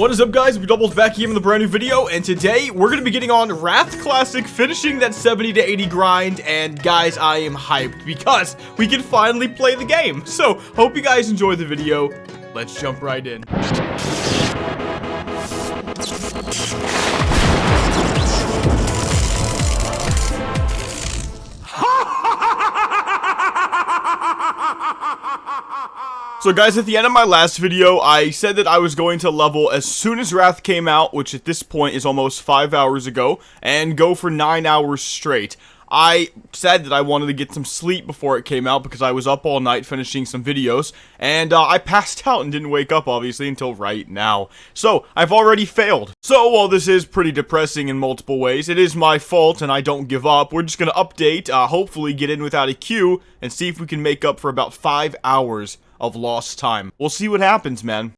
What is up, guys? Mcdoubles back here with a brand new video, and today we're gonna be getting on Wrath Classic, finishing that 70 to 80 grind. And guys, I am hyped because we can finally play the game. So hope you guys enjoy the video. Let's jump right in. So guys, at the end of my last video, I said that I was going to level as soon as Wrath came out, which at this point is almost 5 hours ago, and go for 9 hours straight. I said that I wanted to get some sleep before it came out because I was up all night finishing some videos, and I passed out and didn't wake up, obviously, until right now. So, I've already failed. So, while this is pretty depressing in multiple ways, it is my fault and I don't give up. We're just gonna update, hopefully get in without a queue, and see if we can make up for about 5 hours of lost time. We'll see what happens, man.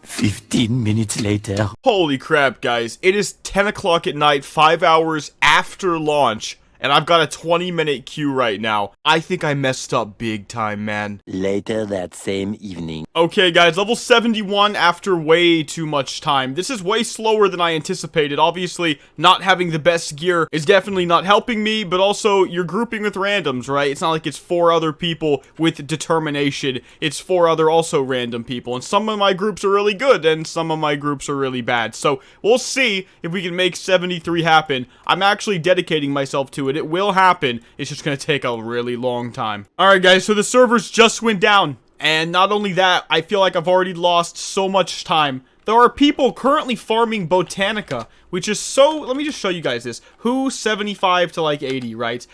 15 minutes later. Holy crap, guys. It is 10 o'clock at night, 5 hours after launch, and I've got a 20-minute queue right now. I think I messed up big time, man. Later that same evening. Okay, guys, level 71 after way too much time. This is way slower than I anticipated. Obviously, not having the best gear is definitely not helping me, but also, you're grouping with randoms, right? It's not like it's 4 other people with determination. It's 4 other also random people, and some of my groups are really good, and some of my groups are really bad. So, we'll see if we can make 73 happen. I'm actually dedicating myself to it. It will happen. It's just gonna take a really long time. Alright, guys, so the servers just went down. And not only that, I feel like I've already lost so much time. There are people currently farming Botanica, which is so... Let me just show you guys this. Who 75 to like 80, right?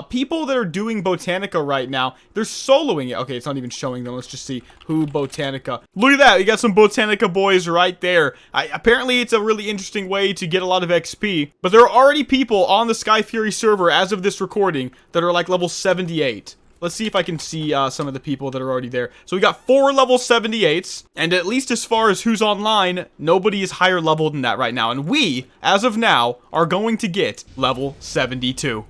People that are doing Botanica right now, they're soloing it. Okay, it's not even showing them. Let's just see who Botanica. Look at that. You got some Botanica boys right there. Apparently, it's a really interesting way to get a lot of XP. But there are already people on the Skyfury server as of this recording that are like level 78. Let's see if I can see some of the people that are already there. So we got 4 level 78s, and at least as far as who's online, nobody is higher level than that right now. And we, as of now, are going to get level 72.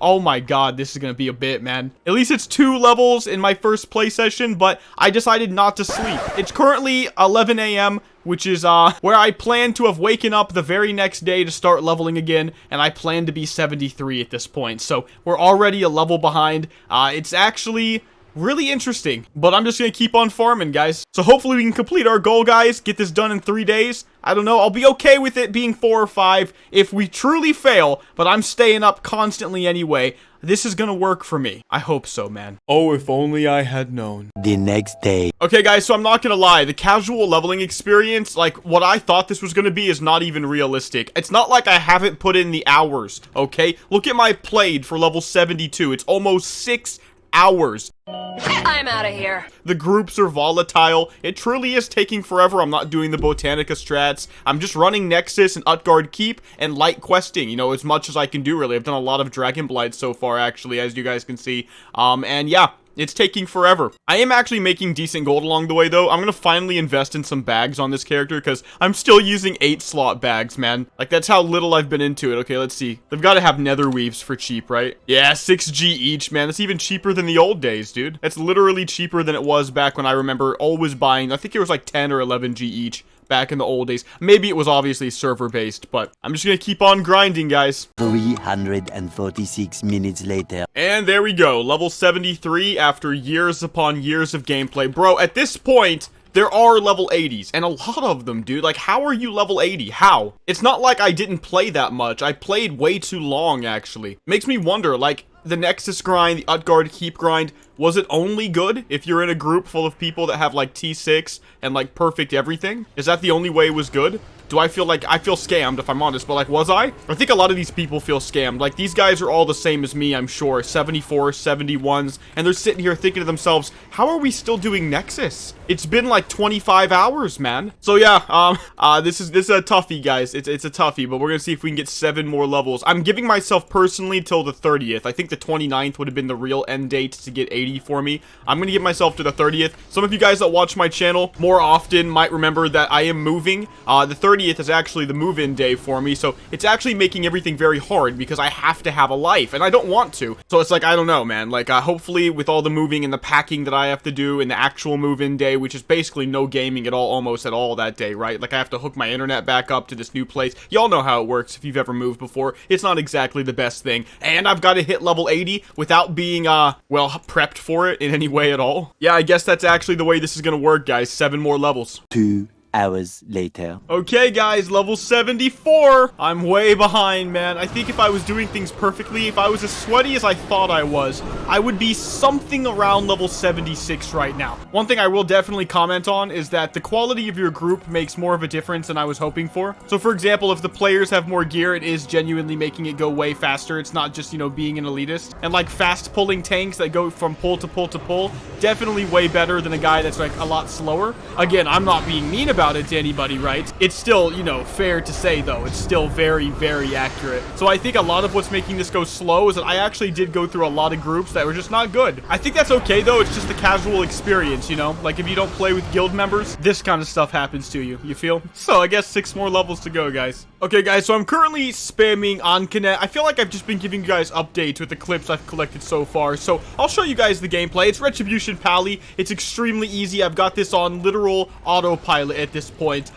Oh my god, this is gonna be a bit, man. At least it's 2 levels in my first play session, but I decided not to sleep. It's currently 11 a.m., which is, where I plan to have waken up the very next day to start leveling again, and I plan to be 73 at this point. So, we're already a level behind. It's actually really interesting, but I'm just gonna keep on farming, guys. So hopefully we can complete our goal, guys, get this done in 3 days. I don't know, I'll be okay with it being 4 or 5 if we truly fail, but I'm staying up constantly anyway. This is gonna work for me. I hope so, man. Oh, if only I had known. The next day. Okay, guys, so I'm not gonna lie. The casual leveling experience, like, what I thought this was gonna be is not even realistic. It's not like I haven't put in the hours, okay? Look at my played for level 72. It's almost 6 hours. I'm out of here. The groups are volatile. It truly is taking forever. I'm not doing the Botanica strats. I'm just running Nexus and Utgard Keep and light questing, you know, as much as I can do, really. I've done a lot of Dragon Blight so far, actually, as you guys can see. And yeah, it's taking forever. I am actually making decent gold along the way, though. I'm gonna finally invest in some bags on this character, because I'm still using 8-slot bags, man. Like, that's how little I've been into it. Okay, let's see. They've got to have nether weaves for cheap, right? Yeah, 6G each, man. That's even cheaper than the old days, dude. That's literally cheaper than it was back when I remember always buying, I think it was like 10 or 11G each. Back in the old days. Maybe it was obviously server-based, but I'm just gonna keep on grinding, guys. 346 minutes later. And there we go, level 73 after years upon years of gameplay. Bro, at this point, there are level 80s, and a lot of them, dude. Like, how are you level 80? How? It's not like I didn't play that much. I played way too long, actually. Makes me wonder, like, the Nexus grind, the Utgard Keep grind, was it only good if you're in a group full of people that have like T6 and like perfect everything? Is that the only way it was good? Do I feel scammed if I'm honest, but like, was I? I think a lot of these people feel scammed. Like, these guys are all the same as me, I'm sure. 74, 71s, and they're sitting here thinking to themselves, how are we still doing Nexus? It's been like 25 hours, man. So yeah, this is a toughie, guys. It's a toughie, but we're gonna see if we can get 7 more levels. I'm giving myself personally till the 30th. I think the 29th would have been the real end date to get 80 80 for me. I'm gonna get myself to the 30th. Some of you guys that watch my channel more often might remember that I am moving. The 30th is actually the move-in day for me, so it's actually making everything very hard because I have to have a life, and I don't want to. So it's like, I don't know, man. Like, hopefully with all the moving and the packing that I have to do and the actual move-in day, which is basically no gaming at all, almost at all that day, right? Like, I have to hook my internet back up to this new place. Y'all know how it works if you've ever moved before. It's not exactly the best thing. And I've got to hit level 80 without being, well, prepped for it in any way at all. Yeah, I guess that's actually the way this is gonna work, guys. 7 more levels. 2 hours later. Okay, guys, level 74. I'm way behind, man. I think if I was doing things perfectly, if I was as sweaty as I thought I was, I would be something around level 76 right now. One thing I will definitely comment on is that the quality of your group makes more of a difference than I was hoping for. So, for example, if the players have more gear, it is genuinely making it go way faster. It's not just, you know, being an elitist. And, like, fast-pulling tanks that go from pull to pull to pull, definitely way better than a guy that's, like, a lot slower. Again, I'm not being mean about it to anybody, right? It's still, you know, fair to say, though. It's still very, very accurate. So I think a lot of what's making this go slow is that I actually did go through a lot of groups that were just not good. I think that's okay, though. It's just the casual experience, you know? Like, if you don't play with guild members, this kind of stuff happens to you. You feel? So I guess 6 more levels to go, guys. Okay, guys, so I'm currently spamming Oncanet. I feel like I've just been giving you guys updates with the clips I've collected so far. So I'll show you guys the gameplay. It's Retribution Pally. It's extremely easy. I've got this on literal autopilot at this point.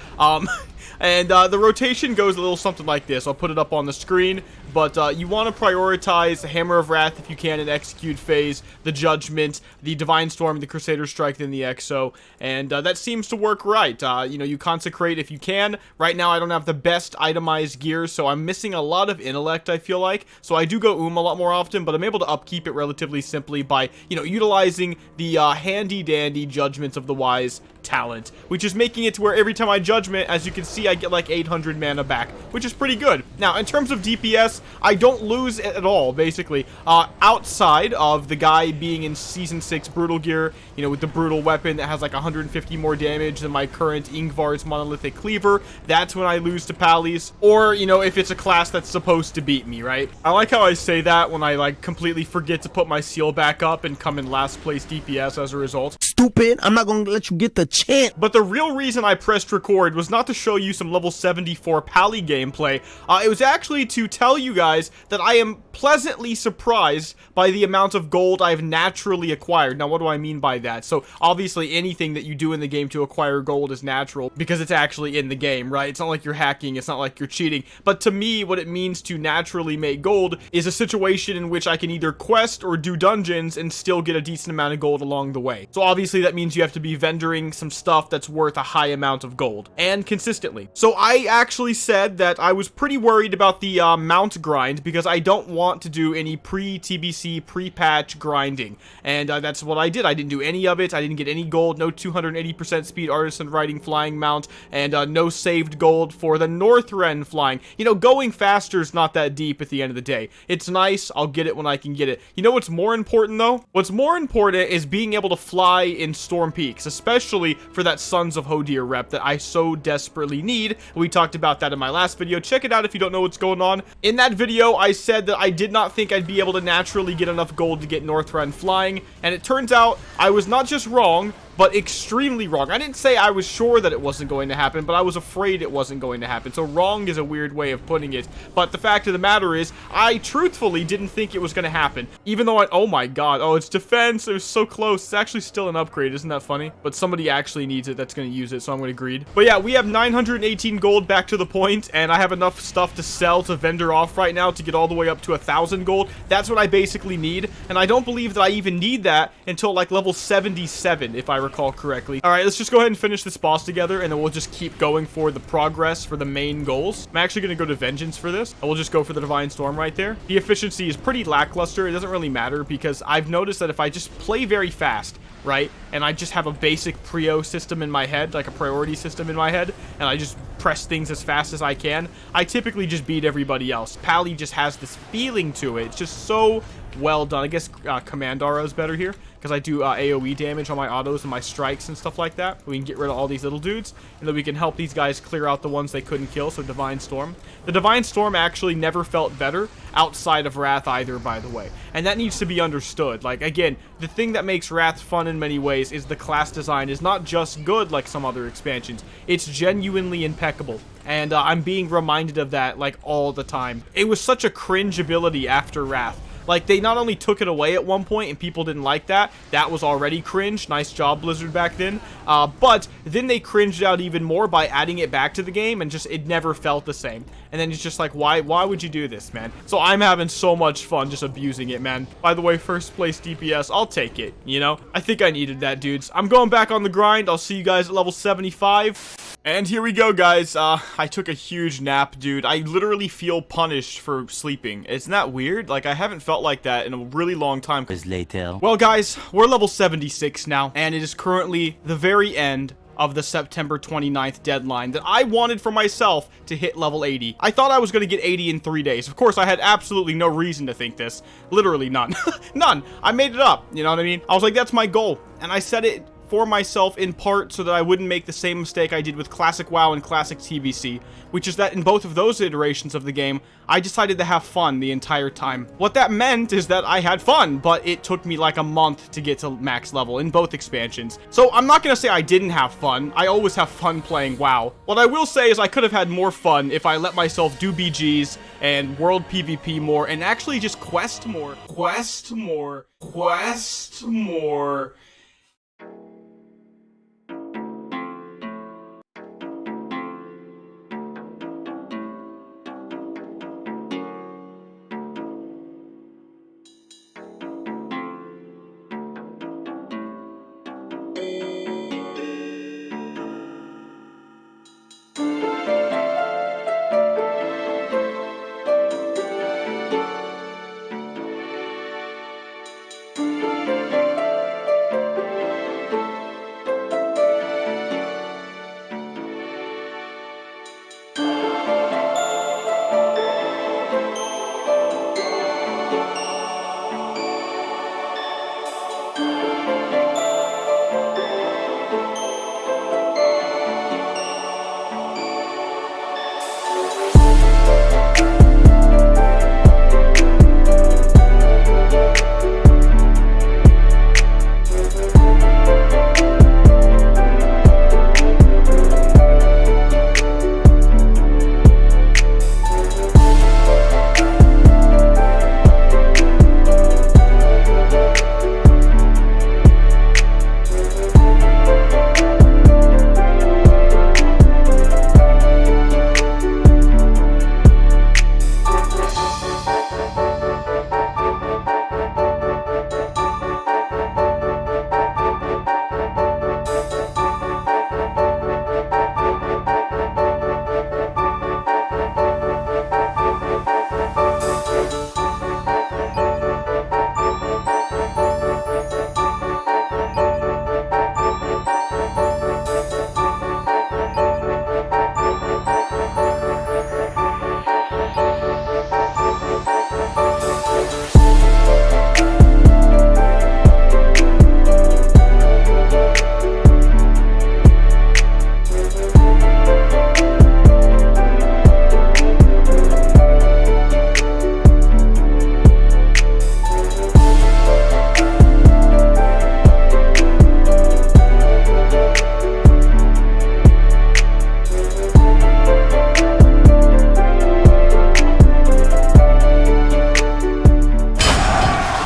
And the rotation goes a little something like this. I'll put it up on the screen. But you want to prioritize the Hammer of Wrath if you can in Execute phase, the Judgment, the Divine Storm, the Crusader Strike, then the Exo. And that seems to work right. You know, you consecrate if you can. Right now, I don't have the best itemized gear, so I'm missing a lot of intellect, I feel like. So I do go a lot more often, but I'm able to upkeep it relatively simply by, you know, utilizing the handy-dandy Judgments of the Wise talent, which is making it to where every time I Judgment, as you can see, I get like 800 mana back, which is pretty good. Now, in terms of DPS, I don't lose at all, basically. Outside of the guy being in Season 6 Brutal Gear, you know, with the Brutal Weapon that has like 150 more damage than my current Ingvar's Monolithic Cleaver, that's when I lose to Pallies. Or, you know, if it's a class that's supposed to beat me, right? I like how I say that when I, like, completely forget to put my seal back up and come in last place DPS as a result. Stupid, I'm not gonna let you get the chance. But the real reason I pressed record was not to show you some level 74 Pally gameplay. It was actually to tell you guys that I am pleasantly surprised by the amount of gold I've naturally acquired. Now, what do I mean by that? So, obviously, anything that you do in the game to acquire gold is natural because it's actually in the game, right? It's not like you're hacking, it's not like you're cheating. But to me, what it means to naturally make gold is a situation in which I can either quest or do dungeons and still get a decent amount of gold along the way. So, obviously, that means you have to be vendoring some stuff that's worth a high amount of gold, and consistently. So, I actually said that I was pretty worried about the mount grind because I don't want to do any pre-TBC, pre-patch grinding, and that's what I did. I didn't do any of it. I didn't get any gold, no 280% speed artisan riding flying mount, and no saved gold for the Northren flying. You know, going faster is not that deep at the end of the day. It's nice. I'll get it when I can get it. You know what's more important, though? What's more important is being able to fly in Storm Peaks, especially for that Sons of Hodir rep that I so desperately need. We talked about that in my last video. Check it out if you don't know what's going on. In that video, I said that I did not think I'd be able to naturally get enough gold to get Northren flying, and it turns out I was not just wrong, but extremely wrong. I didn't say I was sure that it wasn't going to happen, but I was afraid it wasn't going to happen. So wrong is a weird way of putting it. But the fact of the matter is, I truthfully didn't think it was going to happen. Even though oh my god, oh, it's defense. It was so close. It's actually still an upgrade. Isn't that funny? But somebody actually needs it that's going to use it, so I'm going to greed. But yeah, we have 918 gold back to the point, and I have enough stuff to sell to vendor off right now to get all the way up to 1,000 gold. That's what I basically need, and I don't believe that I even need that until like level 77, if I recall correctly. All right, let's just go ahead and finish this boss together, and then we'll just keep going for the progress for the main goals. I'm actually going to go to Vengeance for this, and we'll just go for the Divine Storm right there. The efficiency is pretty lackluster. It doesn't really matter because I've noticed that if I just play very fast, right, and I just have a basic prio system in my head, like a priority system in my head, and I just press things as fast as I can, I typically just beat everybody else. Pally just has this feeling to it. It's just so well done. I guess Command Aura is better here because I do AoE damage on my autos and my strikes and stuff like that. We can get rid of all these little dudes, and then we can help these guys clear out the ones they couldn't kill. So Divine Storm. The Divine Storm actually never felt better outside of Wrath either, by the way. And that needs to be understood. Like, again, the thing that makes Wrath fun in many ways is the class design is not just good like some other expansions. It's genuinely impeccable. And I'm being reminded of that, like, all the time. It was such a cringe ability after Wrath. Like, they not only took it away at one point and people didn't like that. That was already cringe. Nice job, Blizzard, back then. But then they cringed out even more by adding it back to the game, and just, it never felt the same. And then it's just like, why would you do this, man? So I'm having so much fun just abusing it, man. By the way, first place DPS, I'll take it, you know? I think I needed that, dudes. I'm going back on the grind. I'll see you guys at level 75. And here we go, guys. I took a huge nap, dude. I literally feel punished for sleeping. Isn't that weird? Like, I haven't felt like that in a really long time. Later. Well, guys, we're level 76 now, and it is currently the very end of the September 29th deadline that I wanted for myself to hit level 80. I thought I was going to get 80 in 3 days. Of course, I had absolutely no reason to think this. Literally none. None. I made it up. You know what I mean? I was like, that's my goal. And I set it for myself in part so that I wouldn't make the same mistake I did with Classic WoW and Classic TBC, which is that in both of those iterations of the game, I decided to have fun the entire time. What that meant is that I had fun, but it took me like a month to get to max level in both expansions. So I'm not gonna say I didn't have fun. I always have fun playing WoW. What I will say is I could have had more fun if I let myself do BGs and world PvP more and actually just quest more. Quest more. Quest more.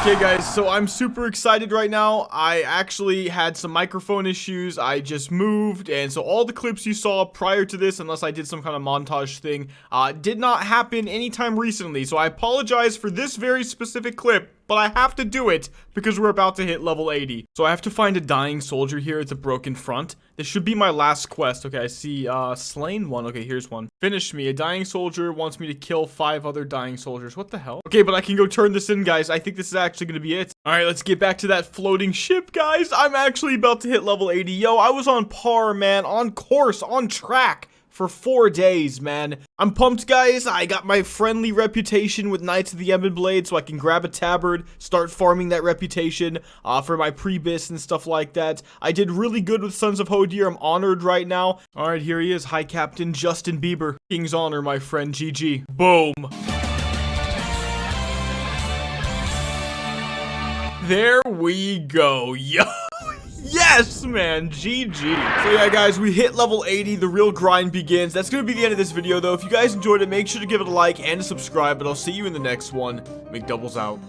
Okay guys, so I'm super excited right now. I actually had some microphone issues. I just moved, and so all the clips you saw prior to this, unless I did some kind of montage thing, did not happen anytime recently. So I apologize for this very specific clip, but I have to do it because we're about to hit level 80. So I have to find a dying soldier here. It's a broken front. This should be my last quest. Okay, I see slain one. Okay, here's one. Finish me. A dying soldier wants me to kill 5 other dying soldiers. What the hell? Okay, but I can go turn this in, guys. I think this is actually gonna be it. All right, let's get back to that floating ship, guys. I'm actually about to hit level 80. Yo, I was on par, man. On course, on track for 4 days, man. I'm pumped, guys. I got my friendly reputation with Knights of the Ebon Blade, so I can grab a tabard, start farming that reputation for my pre-bis and stuff like that. I did really good with Sons of Hodir. I'm honored right now. All right, here he is, High Captain Justin Bieber. King's honor, my friend. GG. Boom. There we go. Yo. Yes, man. GG. So yeah, guys, we hit level 80. The real grind begins. That's going to be the end of this video, though. If you guys enjoyed it, make sure to give it a like and subscribe, but I'll see you in the next one. Mcdoubles out.